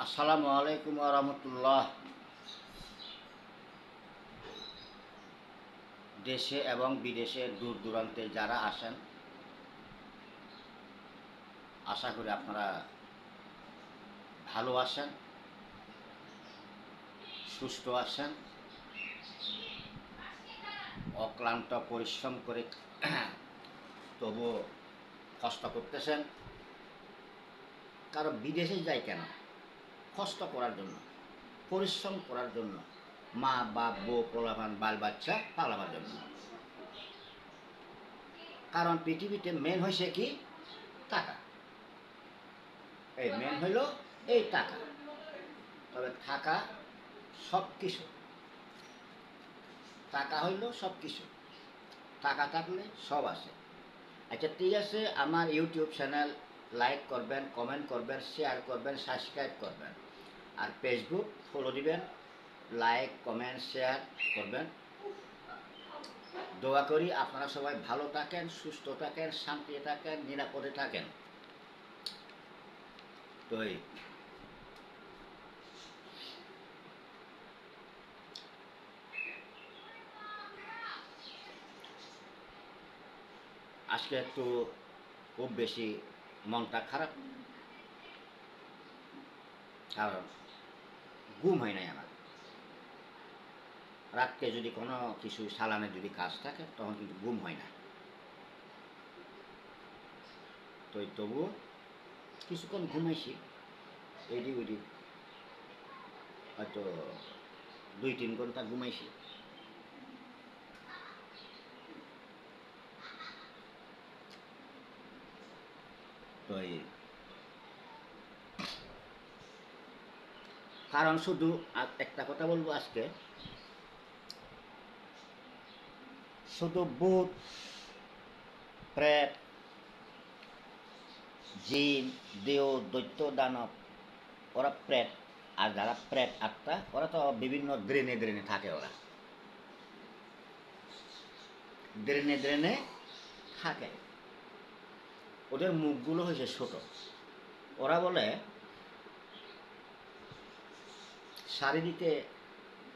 আসসালামু আলাইকুম ওয়া রাহমাতুল্লাহ। দেশে এবং বিদেশে দূর দূরান্তে যারা আসেন, আশা করি আপনারা ভালো আছেন, সুস্থ আছেন, অক্লান্ত পরিশ্রম করে তবুও কষ্ট করতেছেন। কারণ বিদেশে যায় কেন? কষ্ট করার জন্য, পরিশ্রম করার জন্য, মা বাপ বউ পোলাপান বাল বাচ্চা পালাবার জন্য। কারণ পৃথিবীতে মেন হয়েছে কি? টাকা। এই মেন হইল এই টাকা। তবে টাকা সব কিছু, টাকা হইল সব কিছু, টাকা থাকলে সব আছে। আচ্ছা ঠিক আছে, আমার ইউটিউব চ্যানেল লাইক করবেন, কমেন্ট করবেন, শেয়ার করবেন, সাবস্ক্রাইব করবেন, আর ফেসবুক ফলো দিবেন, লাইক কমেন্ট শেয়ার করবেন। দোয়া করি আপনারা সবাই ভালো থাকেন, সুস্থ থাকেন, শান্তিতে থাকেন, নিরাপদে থাকেন। তো আজকে একটু খুব বেশি মনটা খারাপ, কারণ ঘুম হয় নাই আমার। রাতকে যদি কোনো কিছু সালানের যদি কাজ থাকে তখন কিন্তু ঘুম হয় না। তো তবুও কিছুক্ষণ ঘুমাইছি, এডি ওইডি হয়তো 2-3 ঘন্টা ঘুমাইছি। তো কারণ শুধু একটা কথা বলবো আজকে, শুধু ভূত প্রেত জিন দেও দৈত্য দানব ওরা প্রেত, আর যারা প্রেত আত্মা ওরা তো বিভিন্ন ড্রেনে ড্রেনে থাকে। ওরা ড্রেনে ড্রেনে থাকে, ওদের মুখগুলো হয়েছে ছোট। ওরা বলে শারীরিকে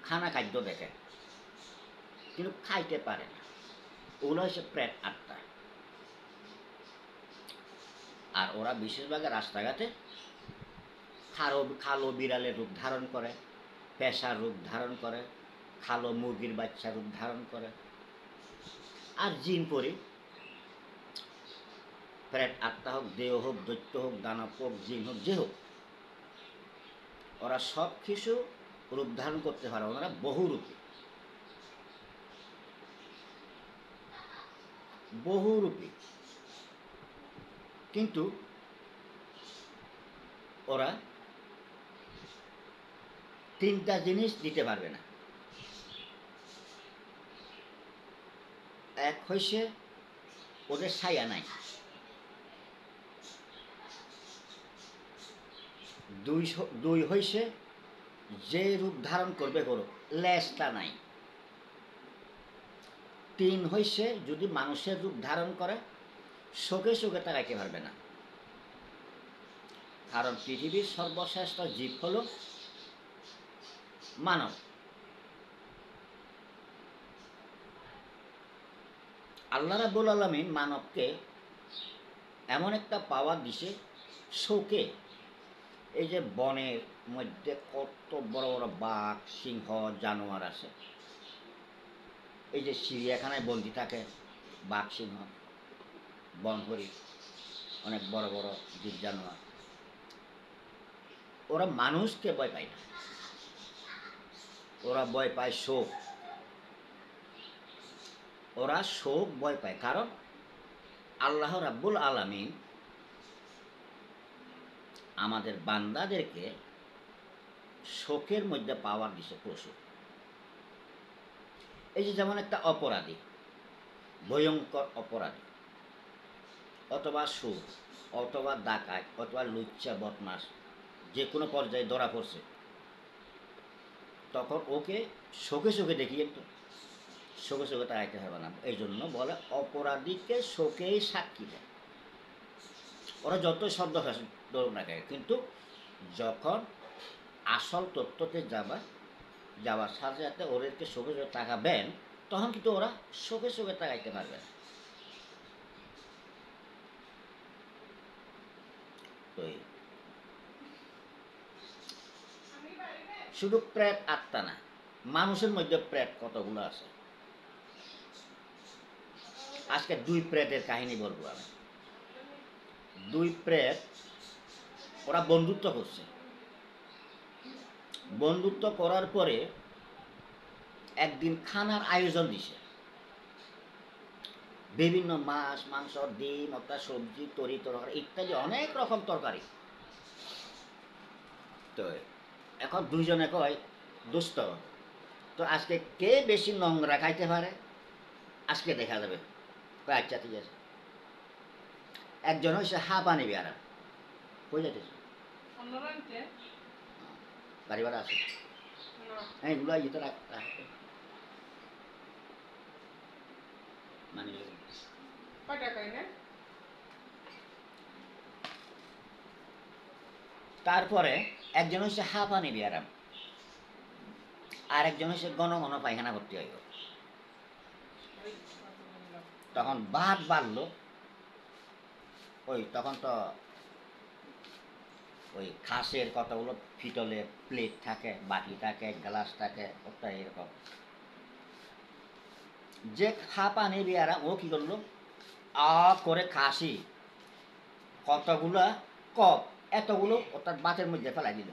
খানা খাদ্য দেখে কিন্তু খাইতে পারে না। ওগুলো হচ্ছে প্রেত আত্মা। আর ওরা বিশেষভাবে রাস্তাঘাটে কালো বিড়ালের রূপ ধারণ করে, পেশার রূপ ধারণ করে, কালো মুরগির বাচ্চা রূপ ধারণ করে। আর জিন পরি প্রেত আত্মা হোক, দেহ হোক, দৈত্য হোক, দানব হোক, জিন হোক, যে হোক, ওরা সব কিছু রূপ ধারণ করতে পারে। ওনারা বহুরূপী, বহুরূপী। কিন্তু ওরা 3টা জিনিস দিতে পারবে না। এক হইছে ওদের ছায়া নাই, দুই হইছে যে রূপ ধারণ করবে করো লেজটা নাই, 3 হইছে যদি মানুষের রূপ ধারণ করে চোখে চোখে তাকাইতে পারবে না। কারণ পৃথিবীর সর্বশ্রেষ্ঠ জীব হল মানব। আল্লাহ রাব্বুল আলামিন মানবকে এমন একটা পাওয়ার দিছে, চোখে। এই যে বনের মধ্যে কত বড় বড় বাঘ সিংহ জানোয়ার আছে, এই যে চিড়িয়াখানায় বন্দি থাকে বাঘ সিংহ বনহরিণ, অনেক বড় বড় জীব জানোয়ার, ওরা মানুষকে ভয় পায় না। ওরা ভয় পায় শোক, ওরা শোক ভয় পায়। কারণ আল্লাহ রাব্বুল আলামিন আমাদের বান্দাদেরকে শোকের মধ্যে পাওয়ার দিছে প্রচুর। এই যে যেমন একটা অপরাধী, ভয়ঙ্কর অপরাধী, অথবা সুর, অথবা ডাকাত, অথবা লুচ্চা বদমাস, যে কোনো পর্যায়ে ধরা পড়ছে, তখন ওকে চোখে চোখে দেখিয়ে তো চোখে চোখে তাকাইতে হবে না। এই জন্য বলে অপরাধীকে চোখেই সাক্ষী দেয়। ওরা যত শব্দ ধরুক না কেন, কিন্তু যখন আসল তত্ত্বতে যাওয়ার সাথে সাথে ওদেরকে চোখে চোখে তাকাবেন, তখন কিন্তু ওরা চোখে চোখে তাকাইতে পারবে না। তো শুধু প্রেত আত্মা না, মানুষের মধ্যে প্রেত কতগুলো আছে। আজকে দুই প্রেতের কাহিনী বলবো আমি। দুই প্রেত, ওরা বন্ধুত্ব করছে। বন্ধুত্ব করার পরে একদিন খানার আয়োজন দিছে, বিভিন্ন মাছ, মাংস, ডিম, অর্থাৎ সবজি, তরি তরকারি ইত্যাদি অনেক রকম তরকারি। তো এখন দুইজনে কয়, দোস্ত তো আজকে কে বেশি নোংরা খাইতে পারে আজকে দেখা যাবে। আচ্ছা ঠিক আছে। একজন হচ্ছে হাঁপা নিবি, আর কই যাইতেছে? গাড়ি ভাড়া আছে, এইগুলো ইয়ে রাখ, মানে তারপরে একজন হচ্ছে হাঁপা নিবি আরাম, আর একজন হচ্ছে ঘন ঘন পায়খানা করতে হইব। তখন ভাত বাড়লো, ওই তখন তো ওই খাসের কতগুলো ফিটলে প্লেট থাকে, বাটি থাকে, গ্লাস থাকে, ওটা এরকম। যে হাঁপা নিবি আরাম ও কি করলো, করে খাসি কতগুলা কপ, এতগুলো অর্থাৎ বাতের মধ্যে ফেলাই দিল,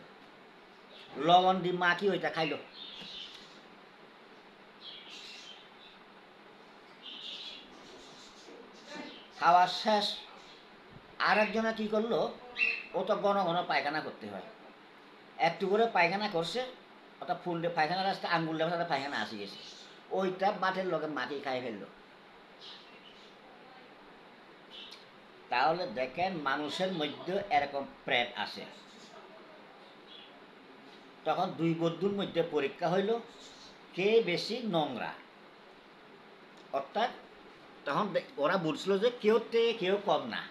লবণ দিয়ে মাখি ওইটা খাইলো। খাওয়া শেষ, আর একজনে কি করলো, ও তো ঘন ঘন পায়খানা করতে হয়, একটু করে পায়খানা করছে, ওটা ফুললে পায়খানা রাস্তা আঙ্গুল সাথে পায়খানা আসি গেছে, ওইটা বাটের লগে মাটি খাই ফেললো। তাহলে দেখেন মানুষের মধ্যে এরকম প্রেত আছে। তখন দুই বন্ধুর মধ্যে পরীক্ষা হইল কে বেশি নোংরা, অর্থাৎ তখন ওরা বুঝছিল যে কেউ তে কেউ কম না।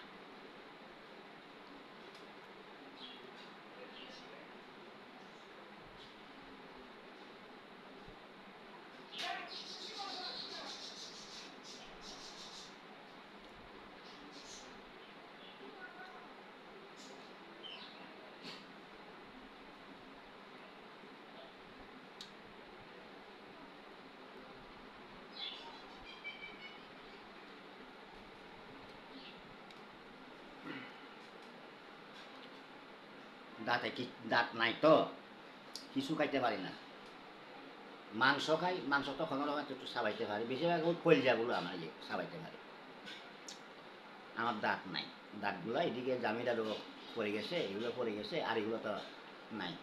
দাঁতে কি দাঁত নাই তো কিছু খাইতে পারি না। মাংস খাই, মাংস তো কোনো রকম একটু সাবাইতে পারি, বেশিরভাগ ওই কলজাগুলো আমার ইয়ে সাবাইতে পারি। আমার দাঁত নাই, দাঁতগুলো এদিকে জামিদারও পড়ে গেছে, এগুলো পড়ে গেছে, আর এগুলো তো নাই।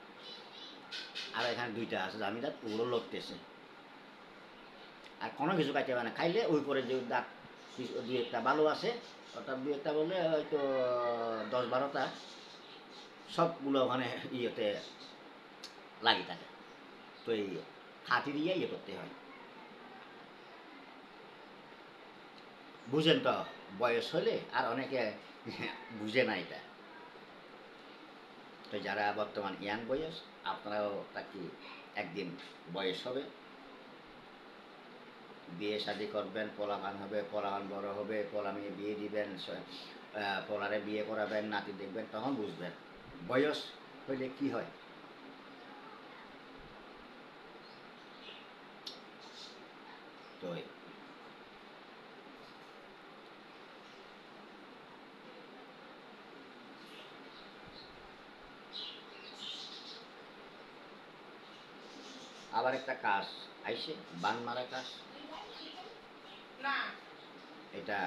আর এখানে দুইটা আছে জামিদার, ওগুলো লড়তেছে। আর কোনো কিছু খাইতে পারে না, খাইলে ওই করে যে দাঁত দুই একটা ভালো আছে, অর্থাৎ দুই একটা বললে হয়তো 10-12টা, সবগুলো ওখানে ইয়েতে লাগি থাকে। তো এই হাতি দিয়ে ইয়ে করতে হয়। বুঝেন তো, বয়স হলে আর অনেকে বুঝে না এটা। তো যারা বর্তমান ইয়াং বয়স, আপনারাও তাকে একদিন বয়স হবে, বিয়ে শাদি করবেন, পোলাপান হবে, পোলাপান বড় হবে, পোলা মেয়ে বিয়ে দিবেন, পোলারে বিয়ে করাবেন, নাতি দেখবেন, তখন বুঝবেন বয়স হইলে কি হয়। তো আবার একটা কাজ আইসে, বান মারা কাজ, এটা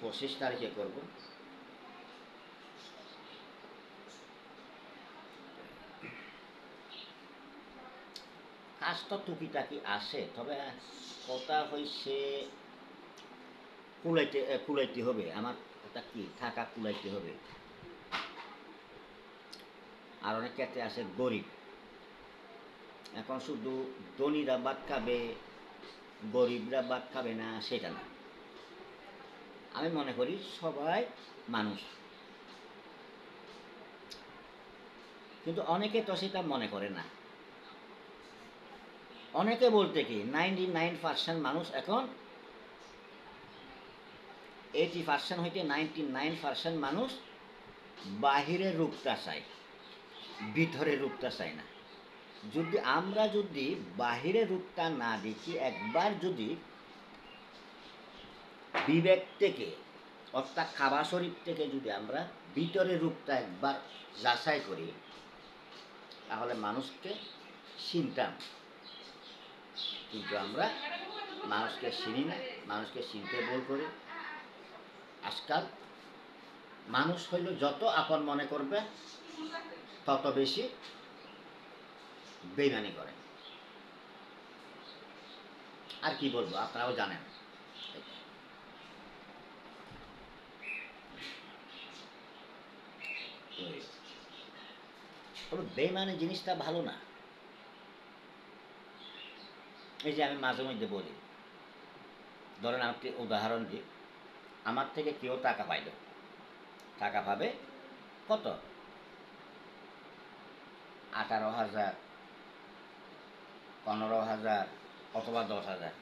25 তারিখে করব। কাজ তো টুকিটাকি আসে, তবে কথা হয়েছে কুলাইতে হবে, আমার ওটা কি থাকা কুলাইতে হবে। আর অনেক ক্ষেত্রে আছে গরিব, এখন শুধু ধনীরা ভাত খাবে, গরিবরা ভাত খাবে না সেটা না। আমি মনে করি সবাই মানুষ, কিন্তু অনেকে তো সেটা মনে করে না। অনেকে বলতে কি 99% মানুষ এখন 80% হইতে 99% মানুষ বাহিরের রূপটা চায়, ভিতরের রূপটা চায় না। যদি আমরা যদি বাহিরের রূপটা না দেখি, একবার যদি বিবেক থেকে অর্থাৎ খাবার শরীর থেকে যদি আমরা ভিতরের রূপটা একবার যাচাই করি, তাহলে মানুষকে চিনতাম। কিন্তু আমরা মানুষকে চিনি না, মানুষকে চিনতে ভুল করি। আজকাল মানুষ হইল যত আপন মনে করবে তত বেশি বেইমানি করে। আর কি বলবো, আপনারাও জানেন। তবে বেইমানি জিনিসটা ভালো না। এই যে আমি মাঝে মধ্যে বলি, ধরেন আপনি উদাহরণ দিই, আমার থেকে কেউ টাকা পাইল, টাকা পাবে কত, 18,000, 15,000 অথবা 10,000।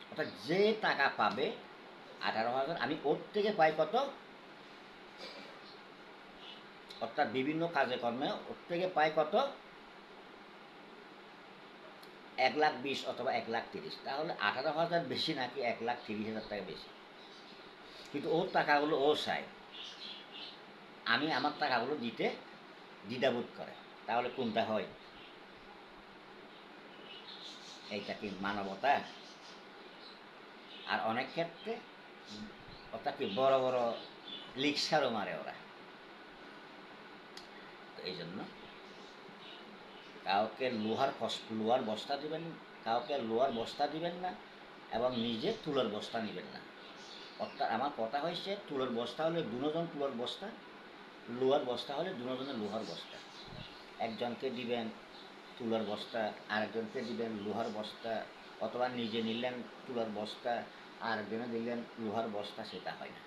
অর্থাৎ যে টাকা পাবে 18,000, আমি ওর থেকে পাই কত, অর্থাৎ বিভিন্ন কাজে কর্মে ওর থেকে পাই কত, 1,20,000 অথবা 1,30,000। তাহলে 18,000 বেশি নাকি 1,30,000 টাকা বেশি? কিন্তু ওর টাকাগুলো ও চায়, আমি আমার টাকাগুলো দিতে দ্বিধাবোধ করে। তাহলে কোনটা হয়? এইটা কি মানবতা? আর অনেক ক্ষেত্রে অর্থাৎ কি বড় বড় লিকসারও মারে ওরা। তো এই জন্য কাউকে লোহার বস্তা দিবেন, কাউকে লোহার বস্তা দিবেন না, এবং নিজে তুলোর বস্তা নেবেন না। অর্থাৎ আমার কথা হয়েছে, তুলোর বস্তা হলে দুজন তুলোর বস্তা, লোহার বস্তা হলে দুজনের লোহার বস্তা। একজনকে দিবেন তুলোর বস্তা, আরেকজনকে দিবেন লোহার বস্তা, অথবা নিজে নিলেন তুলোর বস্তা, আরেকজনে দিলেন লোহার বস্তা, সেটা হয় না।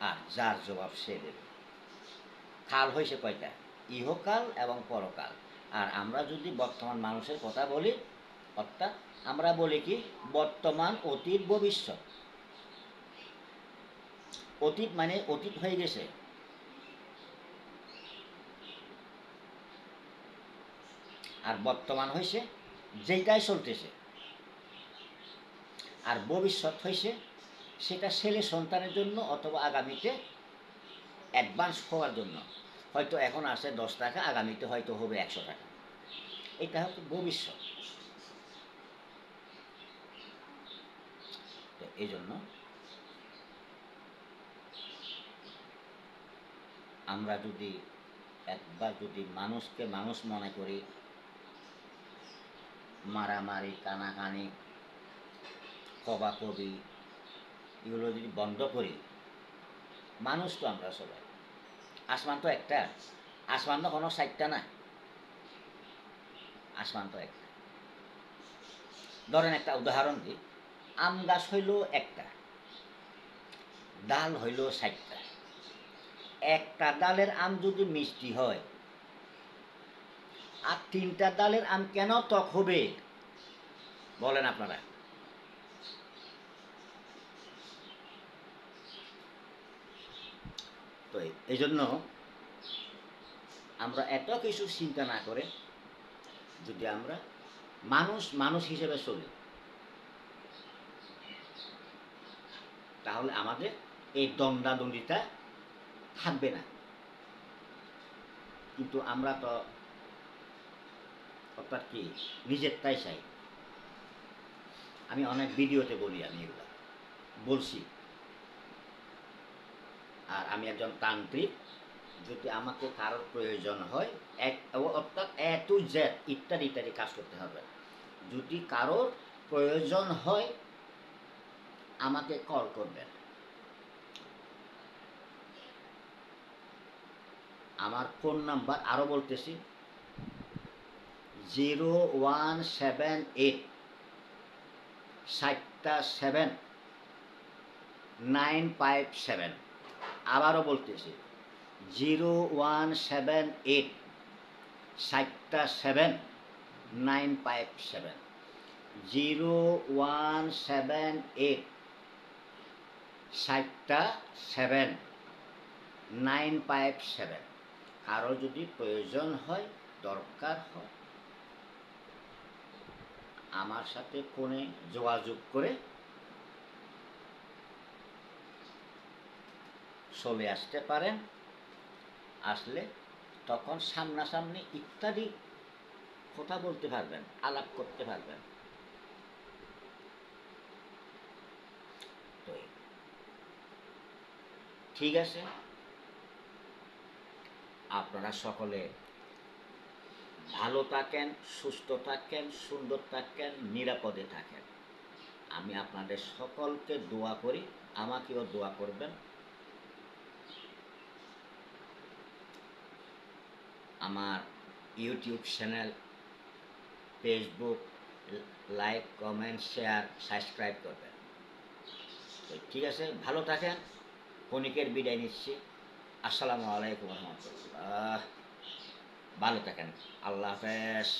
আর যার জবাব সে দেবে। কাল হয়েছে কয়টা? ইহকাল এবং পরকাল। আর আমরা যদি বর্তমান মানুষের কথা বলি, অর্থাৎ আমরা বলি কি বর্তমান, অতীত, ভবিষ্যৎ। অতীত মানে অতীত হয়ে গেছে, আর বর্তমান হয়েছে যেটাই চলতেছে, আর ভবিষ্যৎ হয়েছে সেটা ছেলে সন্তানের জন্য অথবা আগামীতে অ্যাডভান্স হওয়ার জন্য। হয়তো এখন আসে 10 টাকা, আগামীতে হয়তো হবে 100 টাকা। এটা হচ্ছে ভবিষ্যৎ। তো এই জন্য আমরা যদি একবার যদি মানুষকে মানুষ মনে করি, মারামারি, কানাকানি, কবাকবি এগুলো যদি বন্ধ করি, মানুষ তো আমরা সবাই, আসমান তো একটা, আসমান তো কোনো 60টা না, আসমান তো একটা। ধরেন একটা উদাহরণ দিই, আম গাছ হইল একটা, ডাল হইল 60টা। একটা ডালের আম যদি মিষ্টি হয়, আর 3টা ডালের আম কেন টক হবে বলেন আপনারা? তো এই জন্য আমরা এত কিছু চিন্তা না করে যদি আমরা মানুষ মানুষ হিসেবে চলি, তাহলে আমাদের এই দ্বন্দ্বাদ্বন্দ্বিতা থাকবে না। কিন্তু আমরা তো অর্থাৎ কি নিজেরটাই চাই। আমি অনেক ভিডিওতে বলি, আমি এগুলা বলছি। আর আমি একজন তান্ত্রিক, যদি আমাকে কারোর প্রয়োজন হয়, অর্থাৎ এ টু জেড ইত্যাদি ইত্যাদি কাজ করতে হবে। যদি কারোর প্রয়োজন হয় আমাকে কল করবেন। আমার ফোন নাম্বার আরও বলতেছি, 0178 7 957। আবারও বলতেছি 0178 7 957 0178 কারো যদি প্রয়োজন হয়, দরকার হয়, আমার সাথে ফোনে যোগাযোগ করে চলে আসতে পারেন। আসলে তখন সামনাসামনি ইত্যাদি কথা বলতে পারবেন, আলাপ করতে পারবেন। তো ঠিক আছে, আপনারা সকলে ভালো থাকেন, সুস্থ থাকেন, সুন্দর থাকেন, নিরাপদে থাকেন। আমি আপনাদের সকলকে দোয়া করি, আমাকেও দোয়া করবেন। আমার YouTube channel, Facebook, like, comment, share, subscribe করবেন। তো ঠিক আছে, ভালো থাকেন। ক্ষণিকের বিদায় নিচ্ছি। আসসালামু আলাইকুম রহমতুল্লাহ। ভালো থাকেন। আল্লাহ হাফেজ।